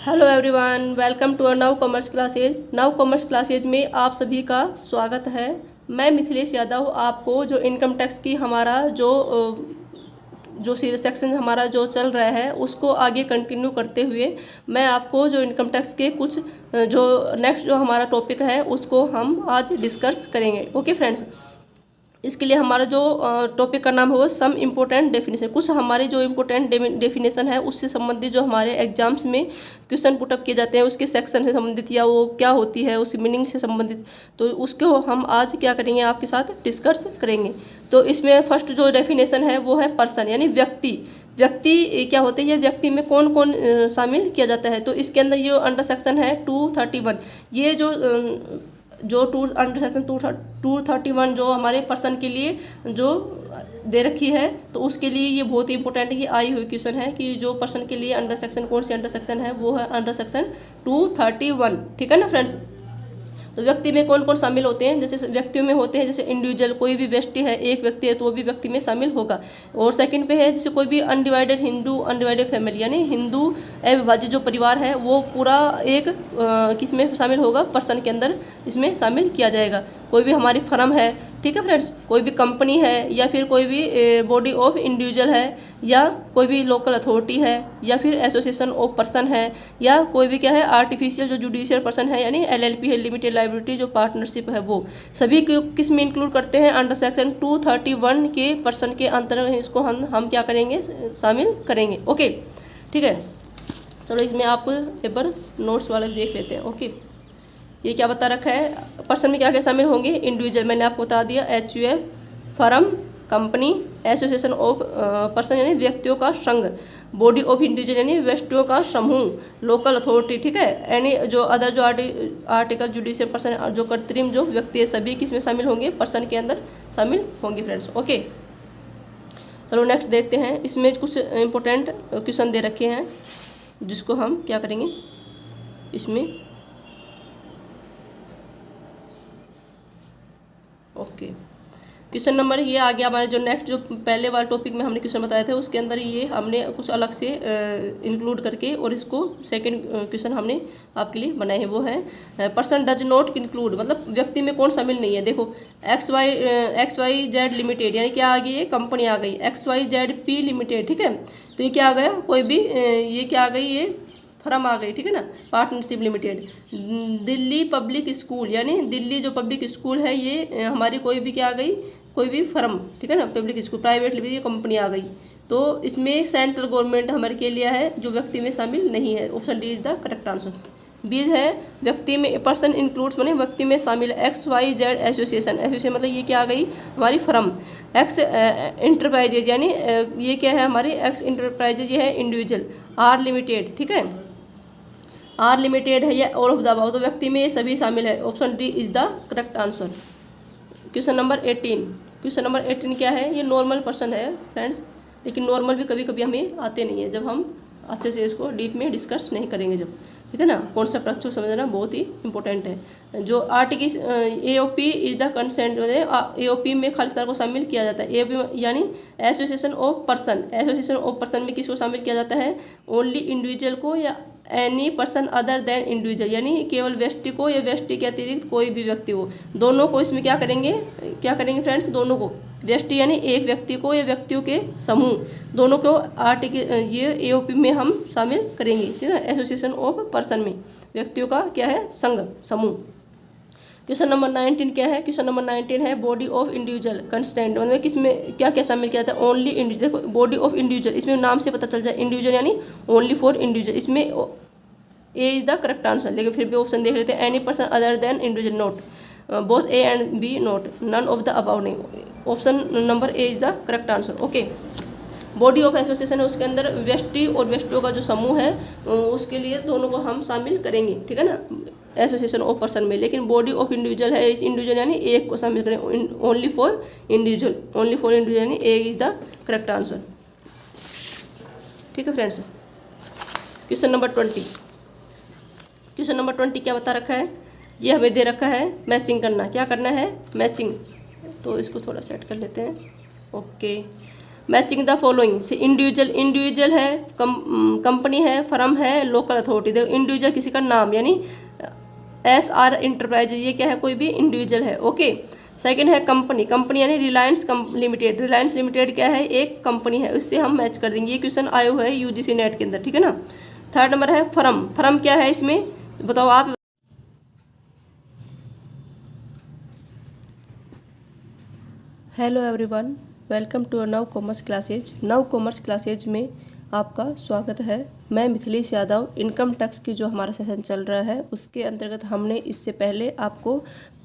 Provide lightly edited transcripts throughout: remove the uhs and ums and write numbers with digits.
Hello everyone, welcome to our Nav commerce classes. Nav commerce classes में आप सभी का स्वागत है। मैं मिथिलेश यादव आपको जो इनकम टैक्स की हमारा जो सेक्शन हमारा जो चल रहा है उसको आगे कंटिन्यू करते हुए मैं आपको जो इनकम टैक्स के कुछ जो नेक्स्ट जो हमारा टॉपिक है उसको हम आज डिस्कस करेंगे। ओके फ्रेंड्स, इसके लिए हमारा जो टॉपिक का नाम है वो सम इम्पोर्टेंट डेफिनेशन। कुछ हमारी जो इम्पोर्टेंट डेफिनेशन है उससे संबंधित जो हमारे एग्जाम्स में क्वेश्चन पुटअप किए जाते हैं उसके सेक्शन से संबंधित या वो क्या होती है उसकी मीनिंग से संबंधित, तो उसको हम आज क्या करेंगे आपके साथ डिस्कस करेंगे। तो इसमें फर्स्ट जो डेफिनेशन है वो है पर्सन यानी व्यक्ति। व्यक्ति क्या होते हैं, ये व्यक्ति में कौन कौन शामिल किया जाता है। तो इसके अंदर ये अंडर सेक्शन है 231। ये जो अंडर सेक्शन 231 जो हमारे पर्सन के लिए जो दे रखी है, तो उसके लिए ये बहुत ही इंपॉर्टेंट ये आई हुई क्वेश्चन है कि जो पर्सन के लिए अंडर सेक्शन कौन सी अंडर सेक्शन है वो है अंडर सेक्शन 231। ठीक है ना फ्रेंड्स। तो व्यक्ति में कौन कौन शामिल होते हैं, जैसे व्यक्तियों में होते हैं जैसे इंडिविजुअल, कोई भी व्यक्ति है एक व्यक्ति है तो वो भी व्यक्ति में शामिल होगा। और सेकंड पे है जैसे कोई भी अनडिवाइडेड हिंदू अनडिवाइडेड फैमिली यानी हिंदू अविभाजित जो परिवार है वो पूरा एक किस में शामिल होगा, पर्सन के अंदर इसमें शामिल किया जाएगा। कोई भी हमारी फर्म है, ठीक है फ्रेंड्स, कोई भी कंपनी है या फिर कोई भी बॉडी ऑफ इंडिविजुअल है या कोई भी लोकल अथॉरिटी है या फिर एसोसिएशन ऑफ पर्सन है या कोई भी क्या है आर्टिफिशियल जो जुडिशियल पर्सन है यानी एलएलपी है, लिमिटेड लाइबिलिटी जो पार्टनरशिप है, वो सभी किस में इंक्लूड करते हैं अंडर सेक्शन 231 के पर्सन के अंतर्गत इसको हम क्या करेंगे, शामिल करेंगे। ओके ठीक है, चलो इसमें आप एक बार नोट्स वाले देख लेते हैं। ओके, ये क्या बता रखा है, पर्सन में क्या क्या शामिल होंगे, इंडिविजुअल मैंने आपको बता दिया, HUF, firm, company, association of person यानी व्यक्तियों का संघ, बॉडी ऑफ इंडिविजुअल यानी व्यक्तियों का समूह, लोकल अथॉरिटी, ठीक है, यानी जो अदर जो आर्टिकल जुडिशियल पर्सन जो कृत्रिम जो व्यक्ति है सभी किस में शामिल होंगे, पर्सन के अंदर शामिल होंगे फ्रेंड्स। ओके चलो नेक्स्ट देखते हैं। इसमें कुछ इंपॉर्टेंट क्वेश्चन दे रखे हैं जिसको हम क्या करेंगे इसमें। ओके क्वेश्चन नंबर ये आ गया हमारे जो नेक्स्ट जो पहले वाले टॉपिक में हमने क्वेश्चन बताए थे उसके अंदर ये हमने कुछ अलग से इंक्लूड करके और इसको सेकंड क्वेश्चन हमने आपके लिए बनाए हैं। वो है पर्सन डज नॉट इंक्लूड, मतलब व्यक्ति में कौन शामिल नहीं है। देखो XYZ लिमिटेड यानी क्या आ गई, ये कंपनी आ गई, XYZP लिमिटेड, ठीक है, तो ये क्या आ गया, कोई भी ये क्या आ गई, ये फर्म आ गई, ठीक है ना, partnership limited. Delhi public school यानी दिल्ली जो पब्लिक स्कूल है ये हमारी कोई भी क्या आ गई, कोई भी फर्म, ठीक है ना, public school private limited company आ गई। तो इसमें सेंट्रल गवर्नमेंट हमारे के लिए है जो व्यक्ति में शामिल नहीं है। Option D is the correct answer. बीज है व्यक्ति में पर्सन इंक्लूड्स माने व्यक्ति में शामिल XYZ एसोसिएशन, एसोसिएशन मतलब ये क्या आ गई हमारी फर्म। एक्स इंटरप्राइजेज यानी ये क्या है हमारी एक्स इंटरप्राइजेज, ये है इंडिविजुअल। आर लिमिटेड, ठीक है, आर लिमिटेड है या ऑल ऑफ द अबव, तो व्यक्ति में ये सभी शामिल है। Option D is the correct answer. Question number 18, question number 18 क्या है, ये नॉर्मल पर्सन है फ्रेंड्स, लेकिन नॉर्मल भी कभी कभी हमें आते नहीं है जब हम अच्छे से इसको डीप में डिस्कस नहीं करेंगे जब, ठीक है ना, कॉन्सेप्ट अच्छे समझना बहुत ही इंपॉर्टेंट है। जो article AOP is the consent, AOP में खालिस्तान को शामिल किया जाता है। AOP यानी association of person, association of person में किसको शामिल किया जाता है, ओनली इंडिविजुअल को या any person other than individual यानी केवल व्यक्ति को या व्यक्ति के अतिरिक्त कोई भी व्यक्ति को, दोनों को इसमें क्या करेंगे फ्रेंड्स, दोनों को, व्यक्ति यानी एक व्यक्ति को या व्यक्तियों के समूह, दोनों को आर्टिकल ये AOP में हम शामिल करेंगे, ठीक है, एसोसिएशन ऑफ पर्सन में व्यक्तियों का क्या है, संघ, समूह। क्वेश्चन नंबर 19 क्या है, क्वेश्चन नंबर 19 है बॉडी ऑफ इंडिविजुअल कंस्टेंट, मतलब किसमें क्या क्या शामिल किया जाता है, ओनली इंडिविजुअल। देखो बॉडी ऑफ इंडिविजुअल इसमें नाम से पता चल जाए, इंडिविजुअल यानी ओनली फॉर इंडिविजुअल, इसमें A is the correct answer. लेकिन फिर भी ऑप्शन देख लेते हैं, any person other than individual not, both A and B not, none of the above नहीं, option number A is the correct answer. Okay body of association है उसके अंदर व्यक्ति और व्यक्तियों का जो समूह है उसके लिए दोनों को हम शामिल करेंगे, ठीक है ना, एसोसिएशन ऑफ पर्सन में। लेकिन बॉडी ऑफ इंडिविजुअल है, इस इंडिविजुअल यानी एक को शामिल करें, only for individual, only for individual यानी ए इज द करेक्ट आंसर, ठीक है friends. Question number 20, question number 20 क्या बता रखा है, ये हमें दे रखा है मैचिंग करना, क्या करना है, मैचिंग। तो इसको थोड़ा सेट कर लेते हैं। ओके मैचिंग द फॉलोइंग से इंडिविजुअल है, कंपनी है, फर्म है, लोकल अथॉरिटी। देखो इंडिविजुअल किसी का नाम यानी SR इंटरप्राइज, ये क्या है, कोई भी इंडिविजुअल है। ओके। सेकंड है कंपनी यानी रिलायंस लिमिटेड। रिलायंस लिमिटेड क्या है, एक कंपनी है, उससे हम मैच कर देंगे। ये क्वेश्चन आया हुआ है UGC नेट के अंदर, ठीक है ना। थर्ड नंबर है फर्म क्या है इसमें बताओ आप। हेलो एवरीवन, वेलकम टू नव commerce classes. Nav commerce classes में आपका स्वागत है। मैं मिथिलेश यादव। इनकम टैक्स की जो हमारा सेशन चल रहा है उसके अंतर्गत हमने इससे पहले आपको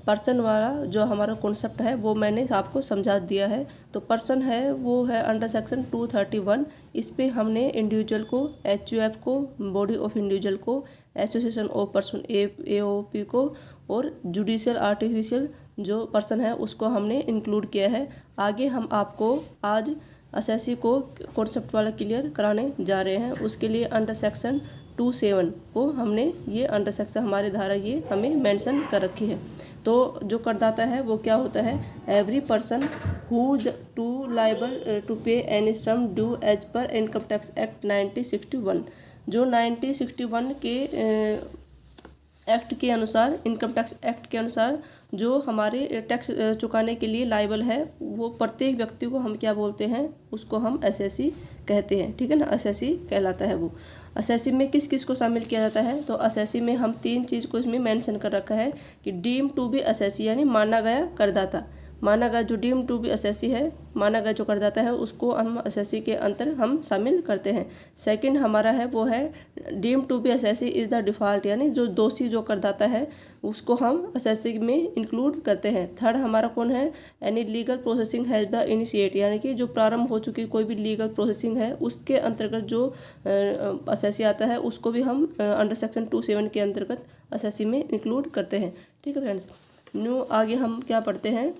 पर्सन वाला जो हमारा कॉन्सेप्ट है वो मैंने आपको समझा दिया है। तो पर्सन है वो है अंडर सेक्शन 231। इस पे हमने इंडिविजुअल को, HUF को, बॉडी ऑफ इंडिविजुअल को, एसोसिएशन ऑफ पर्सन AOP को और जुडिशियल आर्टिफिशियल जो पर्सन है उसको हमने इंक्लूड किया है। आगे हम आपको आज SSC को कॉन्सेप्ट वाला क्लियर कराने जा रहे हैं। उसके लिए अंडर सेक्शन 27 को हमने ये अंडर सेक्शन हमारे धारा ये हमें मेंशन कर रखी है। तो जो करदाता है वो क्या होता है, every person who to liable to pay any sum due as per income tax act 1961। जो 1961 के एक्ट के अनुसार, इनकम टैक्स एक्ट के अनुसार जो हमारे टैक्स चुकाने के लिए लाइबल है वो प्रत्येक व्यक्ति को हम क्या बोलते हैं, उसको हम SSC कहते हैं, ठीक है ना। SSC कहलाता है वो। SSC में किस किस को शामिल किया जाता है, तो SSC में हम 3 चीज़ को इसमें मेंशन कर रखा है कि डीम टू बी SSC यानी माना गया करदाता। माना गया जो डीम टू बी SSC है, माना गया जो करदाता है उसको हम SSC के अंतर हम शामिल करते हैं। सेकंड हमारा है वो है deem to be SSC is the default यानी जो दोषी जो करदाता है उसको हम SSC में इंक्लूड करते हैं। थर्ड हमारा कौन है, any legal processing has the initiate यानी कि जो प्रारंभ हो चुकी कोई भी लीगल प्रोसेसिंग है उसके अंतर्गत जो SSC आता है उसको भी हम अंडर सेक्शन 27 के अंतर्गत SSC में इंक्लूड करते हैं, ठीक है फ्रेंड्स। न्यू आगे हम क्या पढ़ते हैं,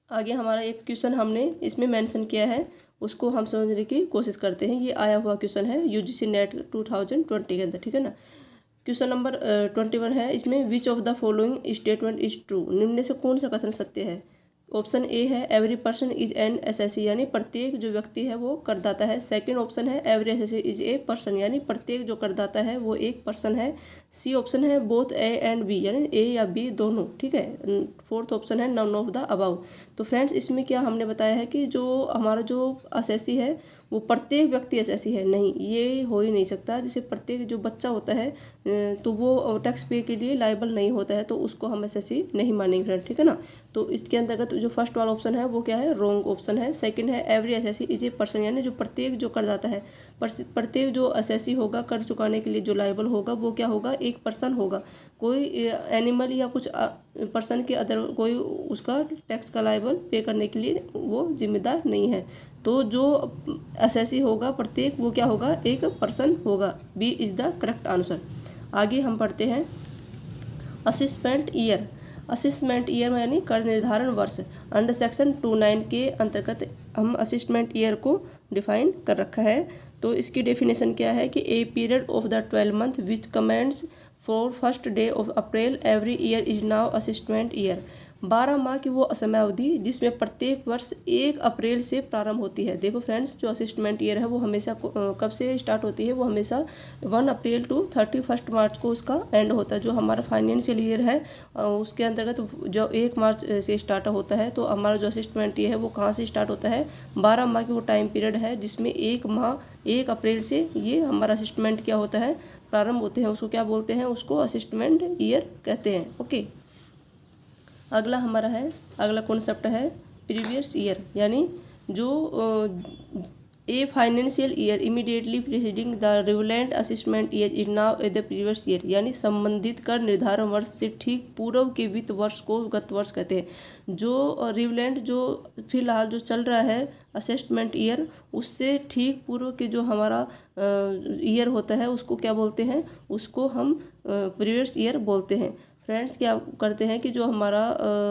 आगे हमारा एक क्वेश्चन हमने इसमें मेंशन किया है उसको हम समझने की कोशिश करते हैं। ये आया हुआ क्वेश्चन है UGC नेट 2020 के अंदर, ठीक है ना। क्वेश्चन नंबर 21 है, इसमें which of the following statement is true, निम्न में से कौन सा कथन सत्य है। ऑप्शन ए है every person is an SSC यानी प्रत्येक जो व्यक्ति है वो करदाता है। सेकंड ऑप्शन है every SSC is a person यानी प्रत्येक जो करदाता है वो एक पर्सन है। सी ऑप्शन है बोथ A एंड B यानी A या B दोनों, ठीक है। फोर्थ ऑप्शन है नन ऑफ द अबाउ। तो फ्रेंड्स इसमें क्या हमने बताया है कि जो हमारा जो SSC है वो प्रत्येक व्यक्ति SSC है, नहीं ये हो ही नहीं सकता। जैसे प्रत्येक जो बच्चा होता है तो वो टैक्स पे के लिए लायबल नहीं होता है तो उसको हम SSC नहीं मानेंगे फ्रेंड, ठीक है ना। तो इसके अंतर्गत जो फर्स्ट वाला ऑप्शन है वो क्या है, रॉन्ग ऑप्शन है। सेकंड है every SSC is a person यानी जो प्रत्येक जो करदाता है, प्रत्येक जो SSC होगा कर चुकाने के लिए जो लायबल होगा वो क्या होगा, एक पर्सन होगा। कोई एनिमल या कुछ पर्सन के अदर कोई उसका टैक्स का लायबल पे करने के लिए वो जिम्मेदार नहीं है। तो जो SSC होगा प्रत्येक वो क्या होगा, एक पर्सन होगा। B is the correct answer. आगे हम पढ़ते हैं असेसमेंट ईयर। असेसमेंट ईयर में यानी कर निर्धारण वर्ष अंडर सेक्शन 29 के अंतर्गत हम असेसमेंट ईयर को डिफाइन कर रखा है। तो इसकी डेफिनेशन क्या है कि a period of the 12 month which commences for first day of April every year is now assessment year. 12 माह की वो समय अवधि जिसमें प्रत्येक वर्ष 1 अप्रैल से प्रारंभ होती है। देखो फ्रेंड्स जो असेसमेंट ईयर है वो हमेशा कब से स्टार्ट होती है, वो हमेशा 1 अप्रैल टू 31 मार्च को उसका एंड होता है। जो हमारा फाइनेंशियल ईयर है उसके अंतर्गत जो 1 मार्च से स्टार्ट होता है। तो हमारा जो असेसमेंट ईयर है वो कहाँ से स्टार्ट होता है, 12 माह की वो टाइम पीरियड है जिसमें 1 माह 1 अप्रैल से ये हमारा असेसमेंट क्या होता है, प्रारंभ होते हैं। उसको क्या बोलते हैं, उसको असेसमेंट ईयर कहते हैं। ओके, अगला हमारा है, अगला कॉन्सेप्ट है प्रीवियस ईयर यानी जो a financial year immediately preceding the relevant assessment year is now a the previous year यानी संबंधित कर निर्धारण वर्ष से ठीक पूर्व के वित्त वर्ष को गत वर्ष कहते हैं। जो रिवलेंट जो फिलहाल जो चल रहा है असेसमेंट ईयर उससे ठीक पूर्व के जो हमारा ईयर होता है उसको क्या बोलते हैं, उसको हम प्रीवियस ईयर बोलते हैं। फ्रेंड्स क्या करते हैं कि जो हमारा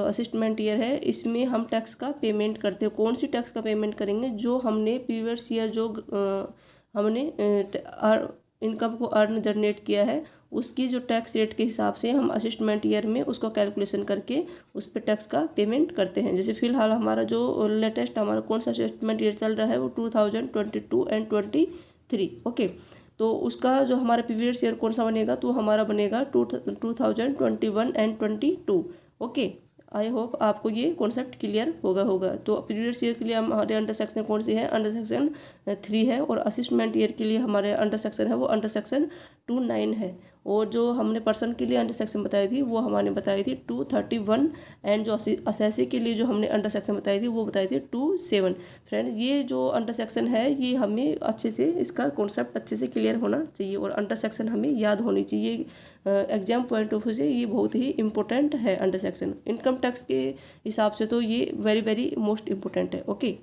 असेसमेंट ईयर है इसमें हम टैक्स का पेमेंट करते हैं। कौन सी टैक्स का पेमेंट करेंगे, जो हमने प्रीवियस ईयर जो हमने इनकम को अर्न जनरेट किया है उसकी जो टैक्स रेट के हिसाब से हम असिस्टमेंट ईयर में उसको कैलकुलेशन करके उस पर टैक्स का पेमेंट करते हैं। जैसे फिलहाल हमारा जो लेटेस्ट हमारा कौन सा असिस्टमेंट ईयर चल रहा है वो 2022 एंड 23। ओके, तो उसका जो हमारा प्रीवियस ईयर कौन सा बनेगा, तो हमारा बनेगा 2021 एंड 22। ओके, आई होप आपको ये कॉन्सेप्ट क्लियर होगा। तो प्रीवियस ईयर के लिए हमारे अंडर सेक्शन कौन सी है, अंडर सेक्शन 3 है, और असिस्टमेंट ईयर के लिए हमारे अंडर सेक्शन है वो अंडर सेक्शन 29 है। और जो हमने पर्सन के लिए अंडर सेक्शन बताई थी वो हमने बताई थी 231, एंड जो असेसी के लिए जो हमने अंडर सेक्शन बताई थी वो बताई थी 27। फ्रेंड्स, ये जो अंडर सेक्शन है ये हमें अच्छे से इसका कॉन्सेप्ट अच्छे से क्लियर होना चाहिए और अंडर सेक्शन हमें याद होनी चाहिए। एग्जाम पॉइंट ऑफ व्यू से ये बहुत ही इंपॉर्टेंट है अंडर सेक्शन। इनकम टैक्स के हिसाब से तो ये वेरी वेरी मोस्ट इम्पोर्टेंट है। ओके,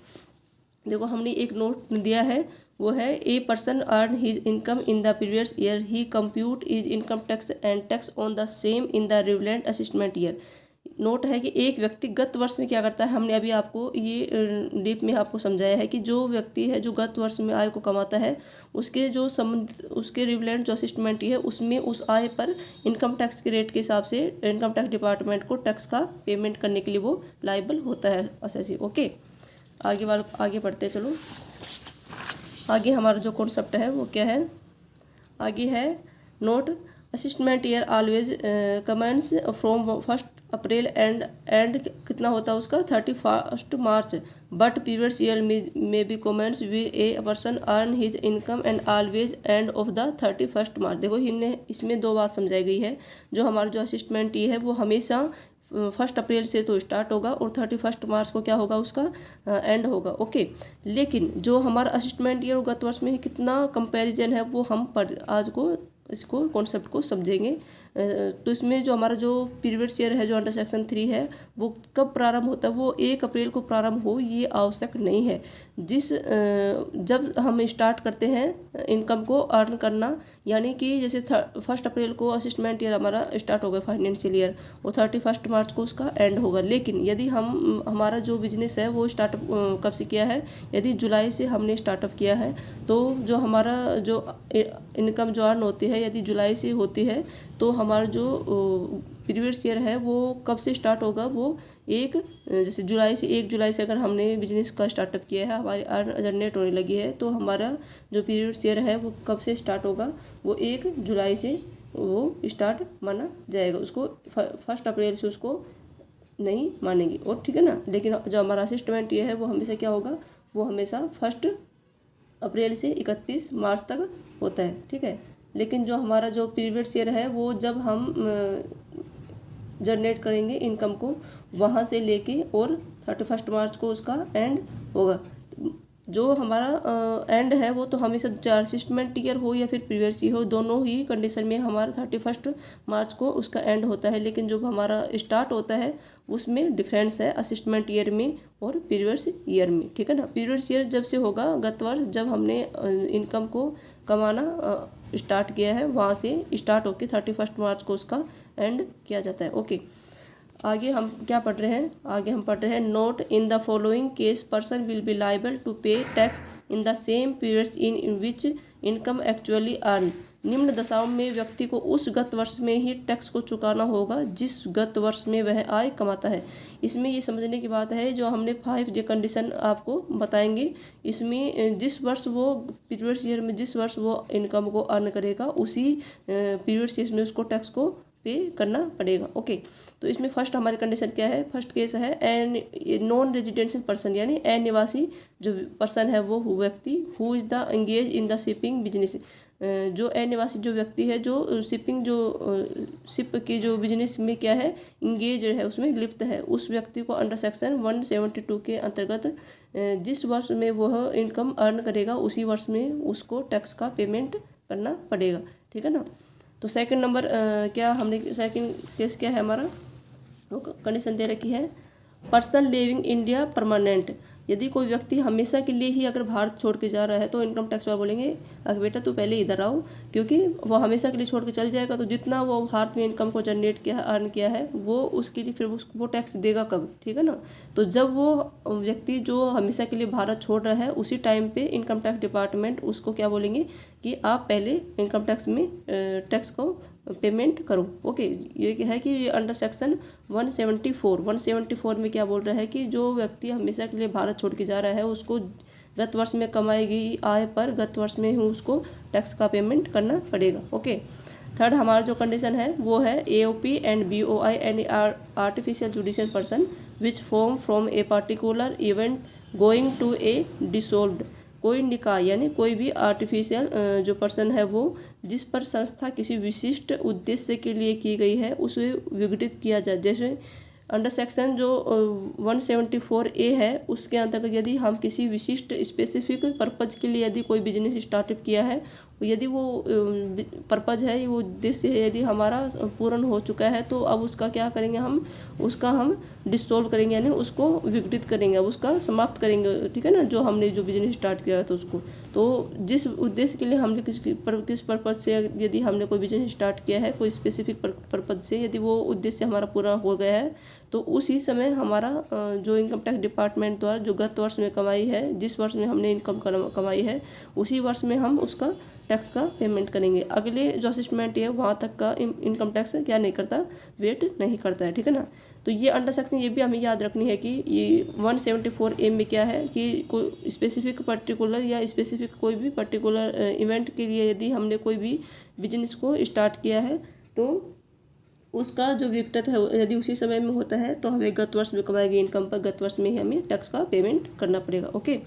देखो हमने एक नोट दिया है, वो है a person earn his income in the previous year he compute is income tax and tax on the same in the relevant असिस्टमेंट year. Note है कि एक व्यक्ति गत वर्ष में क्या करता है, हमने अभी आपको ये डीप में आपको समझाया है कि जो व्यक्ति है जो गत वर्ष में आय को कमाता है उसके जो संबंधित उसके रिलेवेंट जो असिस्टमेंट है उसमें उस आय पर इनकम टैक्स के रेट के हिसाब से इनकम टैक्स डिपार्टमेंट को टैक्स का पेमेंट करने के लिए वो लायबल होता है असेसी। ओके, आगे बढ़ते चलो। आगे हमारा जो कॉन्सेप्ट है वो क्या है, आगे है note assessment year always commences from 1 April and कितना होता है उसका 31 मार्च, बट प्रीवियस ईयर में भी comments with a person earn his income and always end of the 31 मार्च। देखो इसमें दो बात समझाई गई है। जो हमारा जो असिस्टमेंट ईयर है वो हमेशा 1 अप्रैल से तो स्टार्ट होगा और 31 मार्च को क्या होगा उसका एंड होगा। ओके, लेकिन जो हमारा असिस्टमेंट ईयर गत वर्ष में कितना कंपैरिजन है वो हम आज को इसको कॉन्सेप्ट को समझेंगे। तो इसमें जो हमारा जो प्रीवियस ईयर है जो अंडर सेक्शन 3 है वो कब प्रारंभ होता है, वो 1 अप्रैल को प्रारंभ हो ये आवश्यक नहीं है। जब हम स्टार्ट करते हैं इनकम को अर्न करना, यानी कि जैसे 1 अप्रैल को असिस्टमेंट ईयर हमारा स्टार्ट होगा फाइनेंशियल ईयर और 31 मार्च को उसका एंड होगा। लेकिन यदि हमारा जो बिजनेस है वो स्टार्टअप कब से किया है, यदि जुलाई से हमने स्टार्टअप किया है तो जो हमारा जो इनकम जो अर्न होती है यदि जुलाई से होती है तो हमारा जो प्रीवियस ईयर है वो कब से स्टार्ट होगा, वो जैसे 1 जुलाई से अगर हमने बिजनेस का स्टार्टअप किया है हमारी अर्न जनरेट होने लगी है तो हमारा जो प्रीवियस ईयर है वो कब से स्टार्ट होगा, वो 1 जुलाई से वो स्टार्ट माना जाएगा। उसको 1 अप्रैल से उसको नहीं मानेंगे और ठीक है ना। लेकिन जो हमारा असिस्टमेंट ये है वो हमेशा क्या होगा, वो हमेशा 1 अप्रैल से 31 मार्च तक होता है, ठीक है। लेकिन जो हमारा जो प्रीवियस ईयर है वो जब हम जनरेट करेंगे इनकम को वहाँ से लेके और 31 मार्च को उसका एंड होगा। जो हमारा एंड है वो तो हमेशा असिस्टमेंट ईयर हो या फिर प्रीवियस ईयर हो, दोनों ही कंडीशन में हमारा 31 मार्च को उसका एंड होता है। लेकिन जो हमारा स्टार्ट होता है उसमें डिफरेंस है असिस्टमेंट ईयर में और प्रीवियस ईयर में, ठीक है ना। प्रीवियस ईयर जब से होगा गत वर्ष जब हमने इनकम को कमाना स्टार्ट किया है वहाँ से स्टार्ट होकर 31 मार्च को उसका एंड किया जाता है। ओके, आगे हम क्या पढ़ रहे हैं, आगे हम पढ़ रहे हैं note in the following case person will be liable to pay tax in the same periods in which income actually earn. निम्न दशाओं में व्यक्ति को उस गत वर्ष में ही टैक्स को चुकाना होगा जिस गत वर्ष में वह आय कमाता है। इसमें ये समझने की बात है जो हमने 5J कंडीशन आपको बताएंगे, इसमें जिस वर्ष वो प्रीवियस ईयर में जिस वर्ष वो इनकम को अर्न करेगा उसी प्रीवियस ईयर में उसको टैक्स को पे करना पड़ेगा। ओके, तो इसमें फर्स्ट हमारी कंडीशन क्या है, फर्स्ट केस है एन नॉन रेजिडेंशियल पर्सन यानी अनिवासी जो पर्सन है वो व्यक्ति who is the engage in the shipping business. जो अनिवासी जो व्यक्ति है जो शिपिंग जो शिप की जो बिजनेस में क्या है इंगेज है उसमें लिप्त है, उस व्यक्ति को अंडर सेक्शन 172 के अंतर्गत जिस वर्ष में वह इनकम अर्न करेगा उसी वर्ष में उसको टैक्स का पेमेंट करना पड़ेगा, ठीक है ना। तो सेकंड नंबर क्या हमने सेकंड केस क्या है हमारा, वो कंडीशन दे रखी है पर्सन लिविंग इंडिया परमानेंट, यदि कोई व्यक्ति हमेशा के लिए ही अगर भारत छोड़ के जा रहा है तो इनकम टैक्स वाले बोलेंगे अगर बेटा तू पहले इधर आओ, क्योंकि वो हमेशा के लिए छोड़ के चल जाएगा तो जितना वो भारत में इनकम को जनरेट किया अर्न किया है वो उसके लिए फिर वो टैक्स देगा कब, ठीक है ना। तो जब वो व्यक्ति जो हमेशा के लिए भारत छोड़ रहा है उसी टाइम पे इनकम टैक्स डिपार्टमेंट उसको क्या बोलेंगे कि आप पहले इनकम टैक्स में टैक्स को पेमेंट करो। ओके, ये क्या है कि ये अंडर सेक्शन 174 में क्या बोल रहा है कि जो व्यक्ति हमेशा के लिए भारत छोड़ के जा रहा है उसको गत वर्ष में कमाई गई आय पर गत वर्ष में ही उसको टैक्स का पेमेंट करना पड़ेगा। ओके, थर्ड हमारा जो कंडीशन है वो है AOP and BOI and artificial judicial person which form from a particular event going to a dissolved, कोई निकाय यानी कोई भी आर्टिफिशियल जो पर्सन है वो जिस पर संस्था किसी विशिष्ट उद्देश्य के लिए की गई है उसे विघटित किया जाए। जैसे अंडर सेक्शन जो 174A है उसके अंतर्गत यदि हम किसी विशिष्ट स्पेसिफिक पर्पज के लिए यदि कोई बिजनेस स्टार्टअप किया है, यदि वो पर्पज है वो उद्देश्य है यदि हमारा पूर्ण हो चुका है तो अब उसका क्या करेंगे हम डिसॉल्व करेंगे यानी उसको विघटित करेंगे, अब उसका समाप्त करेंगे, ठीक है ना। जो हमने जो बिजनेस स्टार्ट किया था उसको, तो जिस उद्देश्य के लिए हमने किस पर्पज से यदि हमने कोई बिजनेस स्टार्ट किया है कोई स्पेसिफिक पर्पज से यदि वो उद्देश्य हमारा पूरा हो गया है तो उसी समय हमारा जो इनकम टैक्स डिपार्टमेंट द्वारा जो गत वर्ष में कमाई है जिस वर्ष में हमने इनकम कमाई है उसी वर्ष में हम उसका टैक्स का पेमेंट करेंगे। अगले जो असेसमेंट है वहाँ तक का इनकम टैक्स क्या नहीं करता, वेट नहीं करता है, ठीक है ना। तो ये अंडर सेक्शन ये भी हमें याद रखनी है कि ये 174A में क्या है कि कोई स्पेसिफिक पर्टिकुलर या स्पेसिफिक कोई भी पर्टिकुलर इवेंट के लिए यदि हमने कोई भी बिजनेस को स्टार्ट किया है तो उसका जो विघटित है यदि उसी समय में होता है तो हमें गत वर्ष में कमाई गई इनकम पर गत वर्ष में ही हमें टैक्स का पेमेंट करना पड़ेगा। ओके,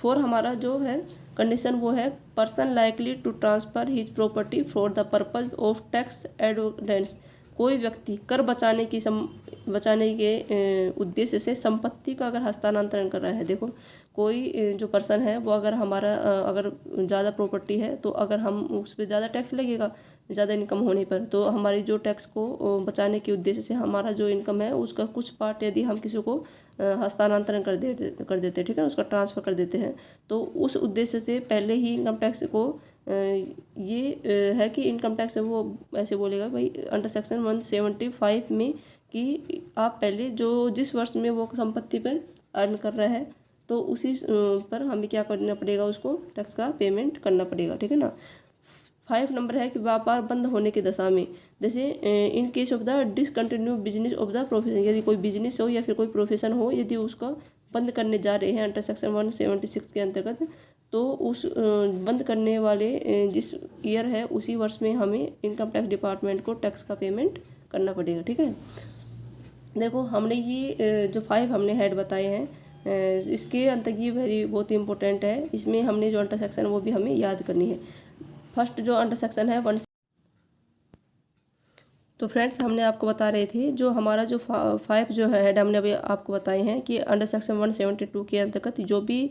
4 हमारा जो है कंडीशन वो है person likely to transfer his property for the purpose of tax avoidance, कोई व्यक्ति कर बचाने के उद्देश्य से संपत्ति का अगर हस्तांतरण कर रहा है। देखो कोई जो पर्सन है वो अगर हमारा अगर ज़्यादा प्रॉपर्टी है तो अगर हम उस पर ज़्यादा टैक्स लगेगा ज़्यादा इनकम होने पर, तो हमारी जो टैक्स को बचाने के उद्देश्य से हमारा जो इनकम है उसका कुछ पार्ट यदि हम किसी को हस्तांतरण कर देते, ठीक है, उसका ट्रांसफ़र कर देते हैं तो उस उद्देश्य से पहले ही इनकम टैक्स को ये है कि इनकम टैक्स वो ऐसे बोलेगा भाई अंडर सेक्शन 175 में कि आप पहले जो जिस वर्ष में वो संपत्ति पर अर्न कर रहा है तो उसी पर हमें क्या करना पड़ेगा, उसको टैक्स का पेमेंट करना पड़ेगा, ठीक है ना। 5 नंबर है कि व्यापार बंद होने की दशा में, जैसे in case of the discontinue business of the profession, यदि कोई बिजनेस हो या फिर कोई प्रोफेशन हो यदि उसका बंद करने जा रहे हैं अंडर सेक्शन 176 के अंतर्गत तो उस बंद करने वाले जिस ईयर है उसी वर्ष में हमें इनकम टैक्स डिपार्टमेंट को टैक्स का पेमेंट करना पड़ेगा, ठीक है। देखो हमने ये जो 5 हमने हेड बताए हैं इसके अंतर ये बहुत ही इंपॉर्टेंट है, इसमें हमने जो अंडर सेक्शन वो भी हमें याद करनी है। फर्स्ट जो अंडर सेक्शन है तो फ्रेंड्स हमने आपको बता रहे थे जो हमारा जो 5 जो है हेड हमने अभी आपको बताए हैं कि अंडर सेक्शन 172 के अंतर्गत जो भी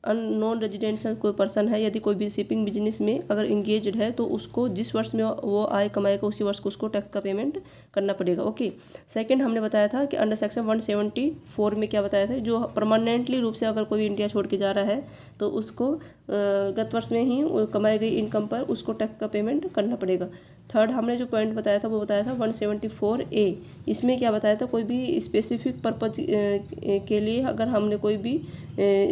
नॉन रेजिडेंशियल कोई पर्सन है यदि कोई भी शिपिंग बिजनेस में अगर इंगेज्ड है तो उसको जिस वर्ष में वो आय कमाएगा उसी वर्ष को उसको टैक्स का पेमेंट करना पड़ेगा। ओके, सेकंड हमने बताया था कि अंडर सेक्शन 174 में क्या बताया था, जो परमानेंटली रूप से अगर कोई इंडिया छोड़ के जा रहा है तो उसको गत वर्ष में ही कमाई गई इनकम पर उसको टैक्स का पेमेंट करना पड़ेगा। थर्ड हमने जो पॉइंट बताया था वो बताया था 174A, इसमें क्या बताया था कोई भी स्पेसिफिक पर्पज के लिए अगर हमने कोई भी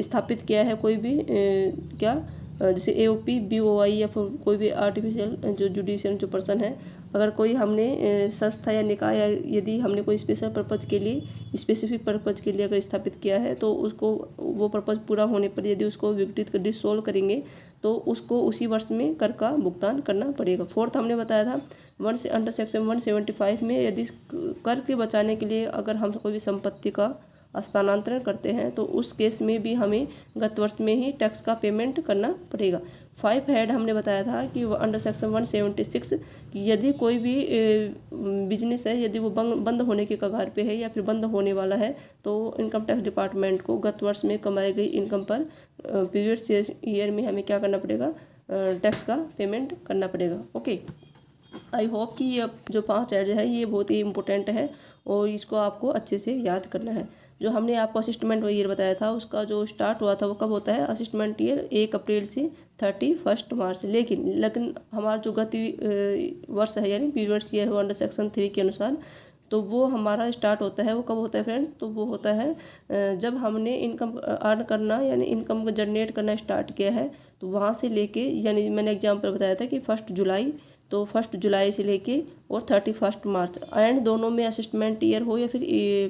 स्थापित किया है कोई भी क्या जैसे AOP BOI या फिर कोई भी आर्टिफिशियल जो जुडिशियल जो पर्सन है अगर कोई हमने संस्था या निकाय यदि हमने कोई स्पेशल पर्पज के लिए स्पेसिफिक पर्पज के लिए अगर स्थापित किया है तो उसको वो पर्पज पूरा होने पर यदि उसको विघटित कर डिसॉल्व करेंगे तो उसको उसी वर्ष में कर का भुगतान करना पड़ेगा। फोर्थ हमने बताया था अंडर सेक्शन 175 में यदि कर के बचाने के लिए अगर हम कोई भी संपत्ति का हस्तांतरण करते हैं तो उस केस में भी हमें गत वर्ष में ही टैक्स का पेमेंट करना पड़ेगा। 5 हेड हमने बताया था कि वो अंडर सेक्शन 176 कि यदि कोई भी बिजनेस है यदि वो बंद होने के कगार पे है या फिर बंद होने वाला है तो इनकम टैक्स डिपार्टमेंट को गत वर्ष में कमाई गई इनकम पर प्रीवियस ईयर में हमें क्या करना पड़ेगा, टैक्स का पेमेंट करना पड़ेगा। ओके, आई होप कि ये जो 5 ऐड है ये बहुत ही इम्पोर्टेंट है और इसको आपको अच्छे से याद करना है। जो हमने आपको असिस्टमेंट ईयर बताया था उसका जो स्टार्ट हुआ था वो कब होता है? असिस्टमेंट ईयर 1 अप्रैल से 31 मार्च। लेकिन हमारा जो गति वर्ष है यानी पीरियड्स ईयर हो अंडर सेक्शन 3 के अनुसार, तो वो हमारा स्टार्ट होता है, वो कब होता है फ्रेंड्स? तो वो होता है जब हमने इनकम अर्न करना यानी इनकम को जनरेट करना स्टार्ट किया है, तो वहाँ से लेके, यानी मैंने एग्जांपल बताया था कि 1 जुलाई, तो 1 जुलाई से लेके और 31 मार्च, एंड दोनों में असिस्टमेंट ईयर हो या फिर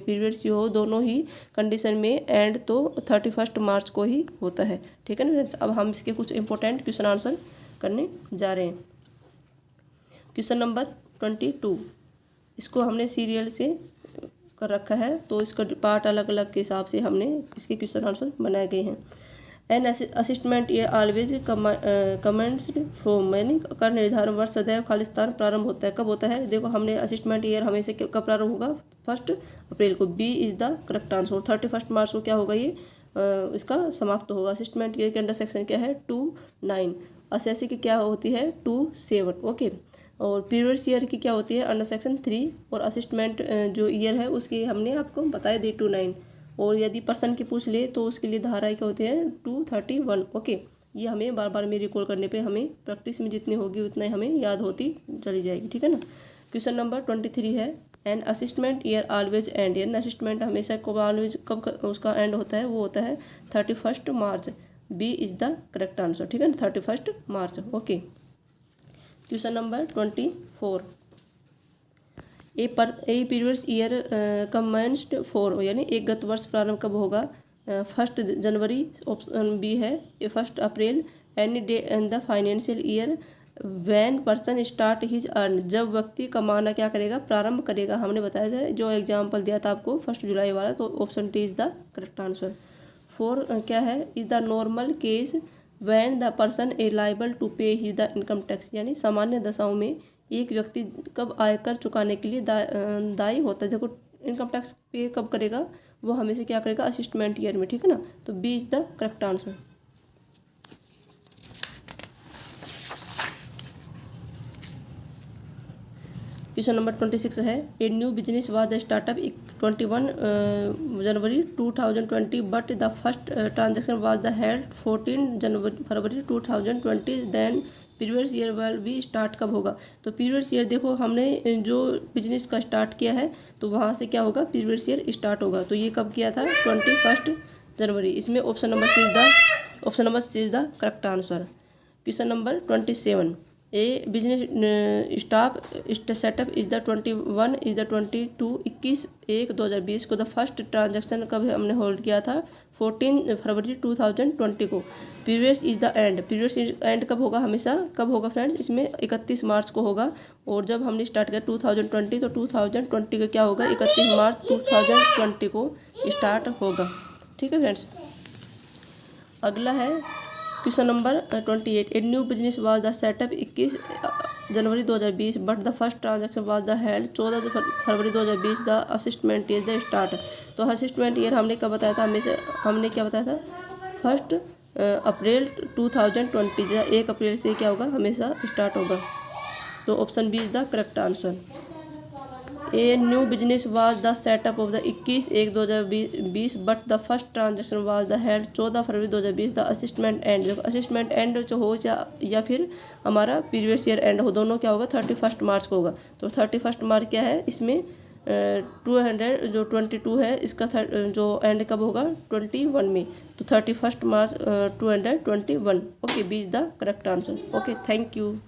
पीरियड्स ईयर हो, दोनों ही कंडीशन में एंड तो 31 मार्च को ही होता है। ठीक है ना फ्रेंड्स। अब हम इसके कुछ इंपॉर्टेंट क्वेश्चन आंसर करने जा रहे हैं। क्वेश्चन नंबर 22, इसको हमने सीरियल से कर रखा है, तो इसका पार्ट अलग अलग के हिसाब से हमने इसके क्वेश्चन आंसर बनाए गए हैं। An assessment year always commenced from, यानी कर निर्धारण वर्ष सदैव खालिस्तान प्रारंभ होता है। कब होता है? देखो हमने असिस्टमेंट ईयर हमेशा कब प्रारंभ होगा? 1 अप्रैल को। B is the correct answer. 31 मार्च को क्या होगा? ये इसका समाप्त होगा। असिस्टमेंट ईयर के अंडर सेक्शन क्या है? 2(9). असेसी की क्या होती है? 2(7). ओके। और पीरियड्स ईयर की क्या होती है? Under section 3। और असिस्टमेंट जो ईयर है उसकी हमने आपको बताया दी 2(9). और यदि पर्सन की पूछ ले तो उसके लिए धारा क्या होती है? 231। ओके। ये हमें बार बार में रिकॉल करने पे हमें प्रैक्टिस में जितनी होगी उतना ही हमें याद होती चली जाएगी। ठीक है ना। क्वेश्चन नंबर 23 है, an assessment year always end, यानी असिस्टमेंट हमेशा कब ऑलवेज कब उसका एंड होता है? वो होता है 31 मार्च। B is the correct answer. ठीक है ना, 31 मार्च। Okay. Question number 24, a periods year commenced for, यानी एक गत वर्ष प्रारंभ कब होगा? 1 जनवरी। ऑप्शन बी है 1 अप्रैल। Any day in the financial year when person start his earn, जब व्यक्ति कमाना क्या करेगा? प्रारंभ करेगा। हमने बताया था, जो एग्जाम्पल दिया था आपको 1 जुलाई वाला, तो option D is the correct answer. 4 क्या है? Is the normal case when the person a liable to pay his the income tax, यानी सामान्य दशाओं में एक व्यक्ति कब आयकर चुकाने के लिए दायी होता है, जब इनकम टैक्स पे कब करेगा? वो हमेशा क्या करेगा? असिस्टमेंट ईयर में। ठीक है ना, तो B is the correct answer. Question number 26 है, a new business was the startup 21 January 2020 but the first transaction was the held 14 February 2020, then periods year will be start कब होगा? तो पीरियड्स ईयर, देखो हमने जो बिजनेस का start किया है तो वहाँ से क्या होगा? पीरियड्स ईयर स्टार्ट होगा। तो ये कब किया था? 21 जनवरी। इसमें option number C is the correct answer. Question number 27, a business staff setup is the 21/1/2020 को द फर्स्ट ट्रांजेक्शन कब हमने होल्ड किया था? 14 फरवरी 2020 को। Periods is the end, periods and कब होगा? हमेशा कब होगा फ्रेंड्स? इसमें 31 मार्च को होगा। और जब हमने स्टार्ट किया 2020, तो 2020 का क्या होगा? 31 मार्च 2020 को स्टार्ट होगा। ठीक है फ्रेंड्स। अगला है question number 28, A new business was the setup 21 January 2020 but the first transaction was the held 14 February 2020, the असिस्टमेंट year the start. तो असिस्टमेंट ईयर हमने कब बताया था? हमेशा हमने क्या बताया था? 1 अप्रैल 2020, 1 अप्रैल से क्या होगा? हमेशा स्टार्ट होगा। तो option B is the correct answer. A new business was the setup of the 21/1/2020 but the first transaction was the held 14 February 2020, the assessment end. Assessment end जो हो या फिर हमारा पीरियड्स ईयर एंड हो, दोनों क्या होगा? 31 मार्च को होगा। तो 31 मार्च क्या है? इसमें 22 है, इसका जो एंड कब होगा? 21 में। तो 31 मार्च 2021। Okay, B is the correct answer. Okay, thank you.